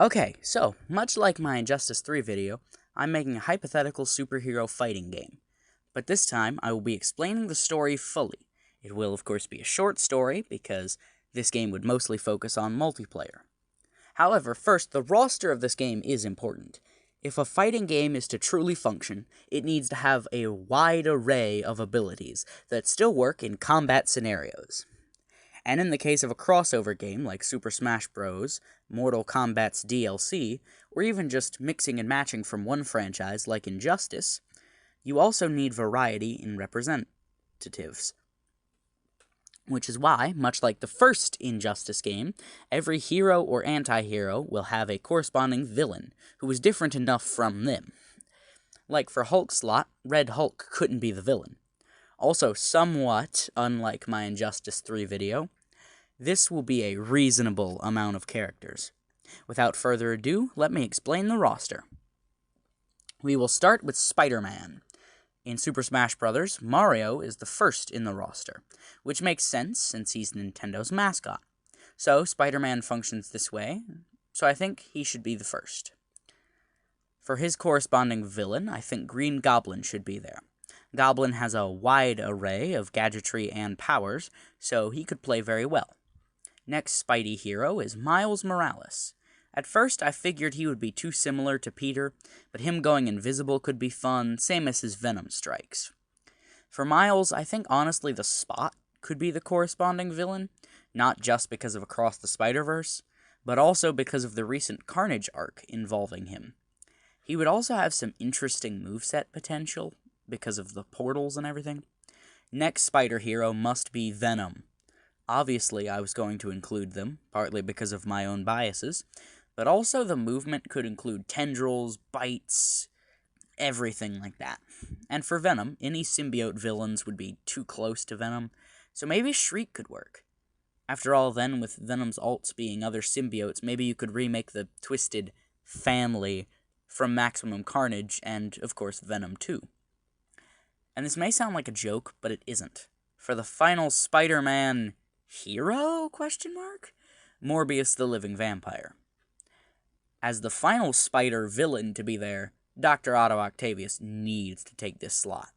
Okay, so, much like my Injustice 3 video, I'm making a hypothetical superhero fighting game. But this time, I will be explaining the story fully. It will, of course, be a short story, because this game would mostly focus on multiplayer. However, first, the roster of this game is important. If a fighting game is to truly function, it needs to have a wide array of abilities that still work in combat scenarios. And in the case of a crossover game like Super Smash Bros., Mortal Kombat's DLC, or even just mixing and matching from one franchise like Injustice, you also need variety in representatives. Which is why, much like the first Injustice game, every hero or anti-hero will have a corresponding villain, who is different enough from them. Like for Hulk's slot, Red Hulk couldn't be the villain. Also, somewhat unlike my Injustice 3 video, this will be a reasonable amount of characters. Without further ado, let me explain the roster. We will start with Spider-Man. In Super Smash Bros., Mario is the first in the roster, which makes sense since he's Nintendo's mascot. So, Spider-Man functions this way, so I think he should be the first. For his corresponding villain, I think Green Goblin should be there. Goblin has a wide array of gadgetry and powers, so he could play very well. Next Spidey hero is Miles Morales. At first, I figured he would be too similar to Peter, but him going invisible could be fun, same as his Venom strikes. For Miles, I think honestly the Spot could be the corresponding villain, not just because of Across the Spider-Verse, but also because of the recent Carnage arc involving him. He would also have some interesting moveset potential, because of the portals and everything. Next Spider hero must be Venom. Obviously, I was going to include them, partly because of my own biases, but also the movement could include tendrils, bites, everything like that. And for Venom, any symbiote villains would be too close to Venom, so maybe Shriek could work. After all, then, with Venom's alts being other symbiotes, maybe you could remake the Twisted family from Maximum Carnage and, of course, Venom 2. And this may sound like a joke, but it isn't. For the final Spider-Man hero? Morbius the Living Vampire. As the final Spider villain to be there, Dr. Otto Octavius needs to take this slot.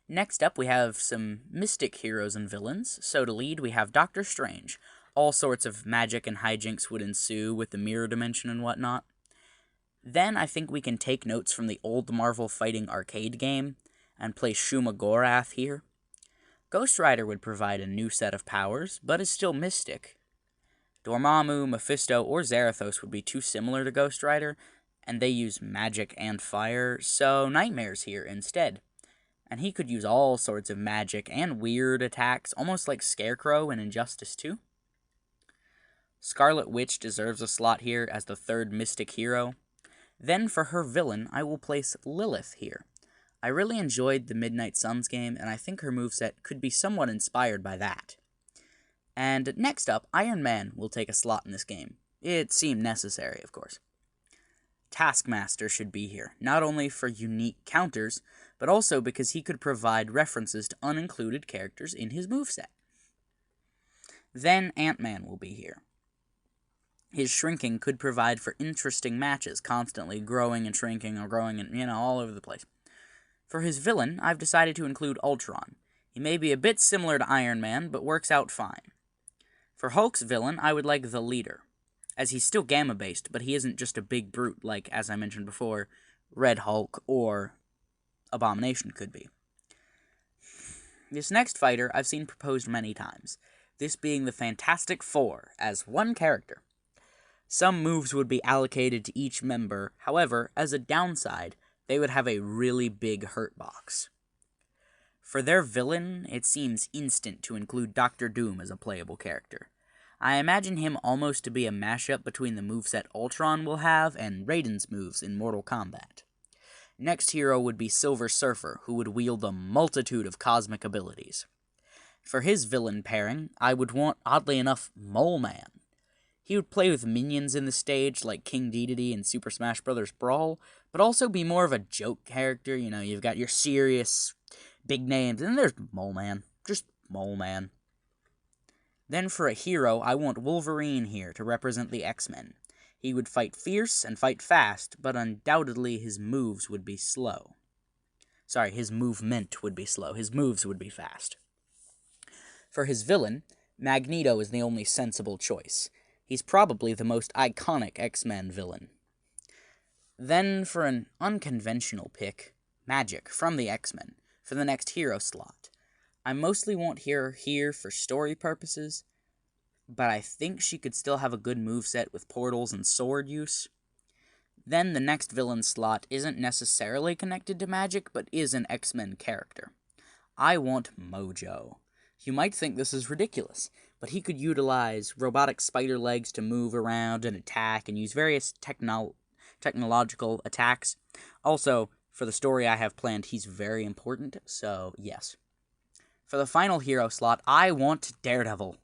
Next up, we have some mystic heroes and villains. So to lead, we have Doctor Strange. All sorts of magic and hijinks would ensue with the mirror dimension and whatnot. Then I think we can take notes from the old Marvel fighting arcade game and place Shuma Gorath here. Ghost Rider would provide a new set of powers, but is still mystic. Dormammu, Mephisto, or Zarathos would be too similar to Ghost Rider, and they use magic and fire, so Nightmare's here instead. And he could use all sorts of magic and weird attacks, almost like Scarecrow in Injustice 2. Scarlet Witch deserves a slot here as the third mystic hero. Then for her villain, I will place Lilith here. I really enjoyed the Midnight Suns game, and I think her moveset could be somewhat inspired by that. And next up, Iron Man will take a slot in this game. It seemed necessary, of course. Taskmaster should be here, not only for unique counters, but also because he could provide references to unincluded characters in his moveset. Then Ant-Man will be here. His shrinking could provide for interesting matches, constantly growing and shrinking or growing and, all over the place. For his villain, I've decided to include Ultron. He may be a bit similar to Iron Man, but works out fine. For Hulk's villain, I would like the Leader, as he's still Gamma-based, but he isn't just a big brute like, as I mentioned before, Red Hulk or Abomination could be. This next fighter I've seen proposed many times, this being the Fantastic Four as one character. Some moves would be allocated to each member, however, as a downside, they would have a really big hurt box. For their villain, it seems instant to include Doctor Doom as a playable character. I imagine him almost to be a mashup between the moveset Ultron will have and Raiden's moves in Mortal Kombat. Next hero would be Silver Surfer, who would wield a multitude of cosmic abilities. For his villain pairing, I would want, oddly enough, Mole Man. He would play with minions in the stage, like King Dedede in Super Smash Bros. Brawl, but also be more of a joke character. You've got your serious big names, and there's Mole Man. Just Mole Man. Then for a hero, I want Wolverine here to represent the X-Men. He would fight fierce and fight fast, but undoubtedly his moves would be slow. Sorry, his movement would be slow. His moves would be fast. For his villain, Magneto is the only sensible choice. He's probably the most iconic X-Men villain. Then, for an unconventional pick, Magic from the X-Men for the next hero slot. I mostly want her here for story purposes, but I think she could still have a good moveset with portals and sword use. Then the next villain slot isn't necessarily connected to magic, but is an X-Men character. I want Mojo. You might think this is ridiculous, but he could utilize robotic spider legs to move around and attack and use various technological attacks. Also, for the story I have planned, he's very important, so yes. For the final hero slot, I want Daredevil.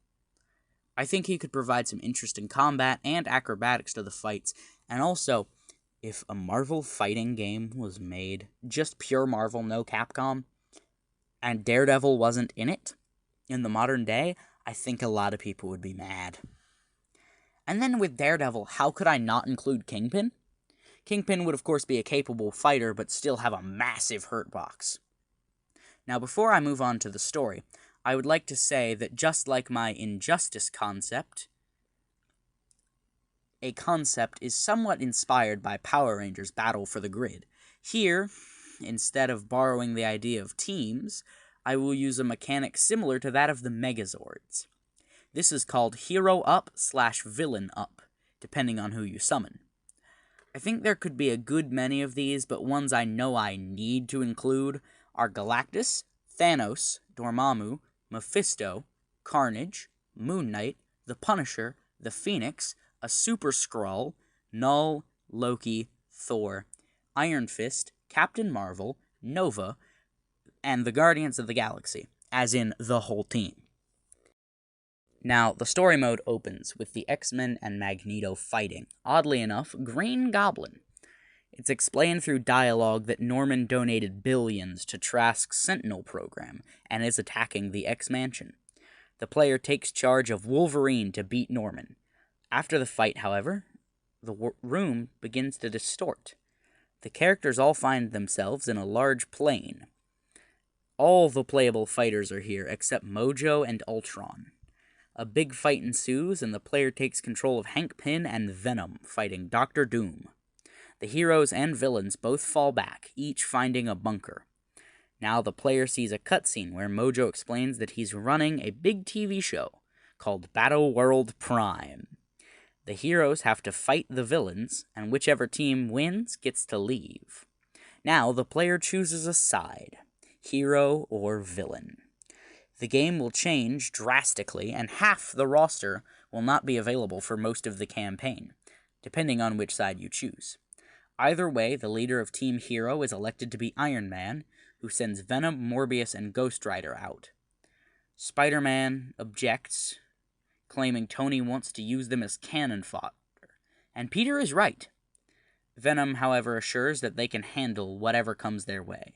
I think he could provide some interesting combat and acrobatics to the fights, and also, if a Marvel fighting game was made, just pure Marvel, no Capcom, and Daredevil wasn't in it, in the modern day, I think a lot of people would be mad. And then with Daredevil, how could I not include Kingpin? Kingpin would of course be a capable fighter, but still have a massive hurt box. Now before I move on to the story, I would like to say that just like my Injustice concept, a concept is somewhat inspired by Power Rangers Battle for the Grid. Here, instead of borrowing the idea of teams, I will use a mechanic similar to that of the Megazords. This is called Hero Up/Villain Up, depending on who you summon. I think there could be a good many of these, but ones I know I need to include are Galactus, Thanos, Dormammu, Mephisto, Carnage, Moon Knight, the Punisher, the Phoenix, a Super Skrull, Null, Loki, Thor, Iron Fist, Captain Marvel, Nova, and the Guardians of the Galaxy, as in the whole team. Now, the story mode opens with the X-Men and Magneto fighting, oddly enough, Green Goblin. It's explained through dialogue that Norman donated billions to Trask's Sentinel program and is attacking the X-Mansion. The player takes charge of Wolverine to beat Norman. After the fight, however, the room begins to distort. The characters all find themselves in a large plane. All the playable fighters are here except Mojo and Ultron. A big fight ensues, and the player takes control of Hank Pym and Venom, fighting Dr. Doom. The heroes and villains both fall back, each finding a bunker. Now the player sees a cutscene where Mojo explains that he's running a big TV show called Battle World Prime. The heroes have to fight the villains, and whichever team wins gets to leave. Now the player chooses a side, hero or villain. The game will change drastically, and half the roster will not be available for most of the campaign, depending on which side you choose. Either way, the leader of Team Hero is elected to be Iron Man, who sends Venom, Morbius, and Ghost Rider out. Spider-Man objects, claiming Tony wants to use them as cannon fodder, and Peter is right. Venom, however, assures that they can handle whatever comes their way.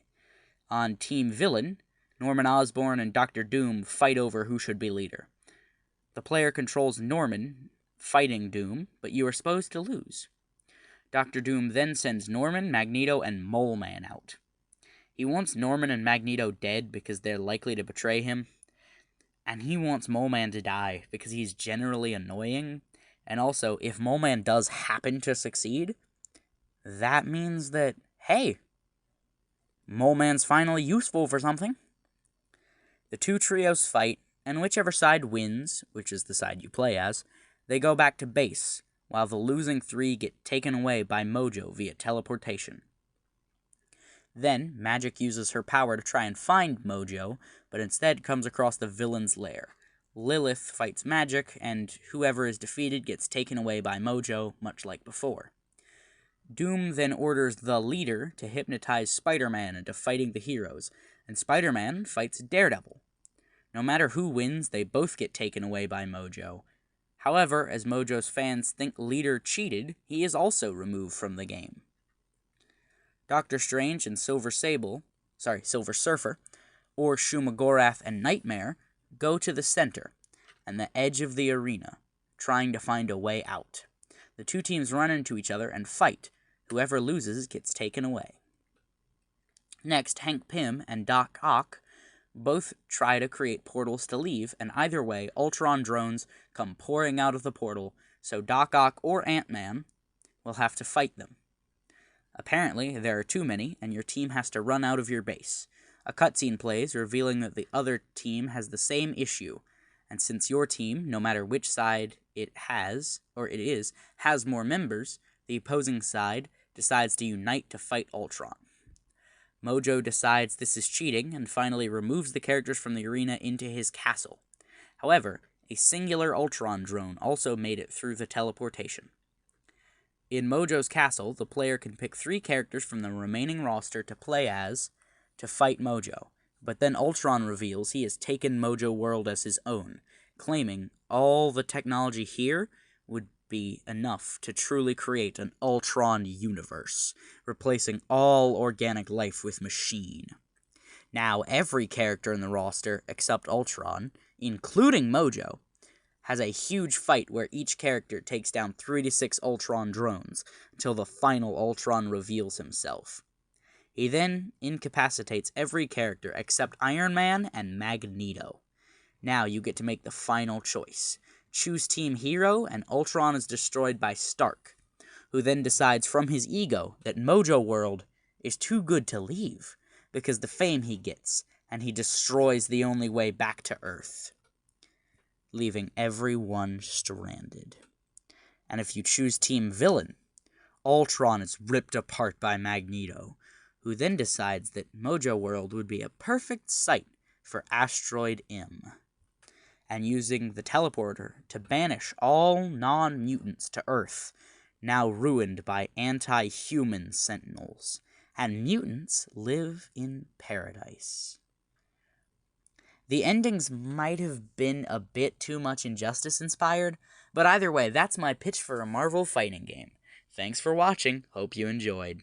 On Team Villain, Norman Osborn and Dr. Doom fight over who should be leader. The player controls Norman, fighting Doom, but you are supposed to lose. Dr. Doom then sends Norman, Magneto, and Mole Man out. He wants Norman and Magneto dead because they're likely to betray him, and he wants Mole Man to die because he's generally annoying, and also, if Mole Man does happen to succeed, that means that, hey, Mole Man's finally useful for something. The two trios fight, and whichever side wins, which is the side you play as, they go back to base, while the losing three get taken away by Mojo via teleportation. Then, Magic uses her power to try and find Mojo, but instead comes across the villain's lair. Lilith fights Magic, and whoever is defeated gets taken away by Mojo, much like before. Doom then orders the leader to hypnotize Spider-Man into fighting the heroes, and Spider-Man fights Daredevil. No matter who wins, they both get taken away by Mojo. However, as Mojo's fans think Leader cheated, he is also removed from the game. Doctor Strange and Silver Surfer, or Shumagorath and Nightmare, go to the center and the edge of the arena, trying to find a way out. The two teams run into each other and fight. Whoever loses gets taken away. Next, Hank Pym and Doc Ock both try to create portals to leave, and either way, Ultron drones come pouring out of the portal, so Doc Ock or Ant-Man will have to fight them. Apparently, there are too many, and your team has to run out of your base. A cutscene plays, revealing that the other team has the same issue, and since your team, no matter which side it is, has more members, the opposing side decides to unite to fight Ultron. Mojo decides this is cheating and finally removes the characters from the arena into his castle. However, a singular Ultron drone also made it through the teleportation. In Mojo's castle, the player can pick 3 characters from the remaining roster to play as to fight Mojo, but then Ultron reveals he has taken Mojo World as his own, claiming all the technology here would be enough to truly create an Ultron universe, replacing all organic life with machine. Now, every character in the roster except Ultron, including Mojo, has a huge fight where each character takes down 3 to 6 Ultron drones until the final Ultron reveals himself. He then incapacitates every character except Iron Man and Magneto. Now you get to make the final choice. Choose Team Hero, and Ultron is destroyed by Stark, who then decides from his ego that Mojo World is too good to leave because the fame he gets, and he destroys the only way back to Earth, leaving everyone stranded. And if you choose Team Villain, Ultron is ripped apart by Magneto, who then decides that Mojo World would be a perfect site for Asteroid M, and using the teleporter to banish all non-mutants to Earth, now ruined by anti-human sentinels, and mutants live in paradise. The endings might have been a bit too much Injustice inspired, but either way, that's my pitch for a Marvel fighting game. Thanks for watching, hope you enjoyed.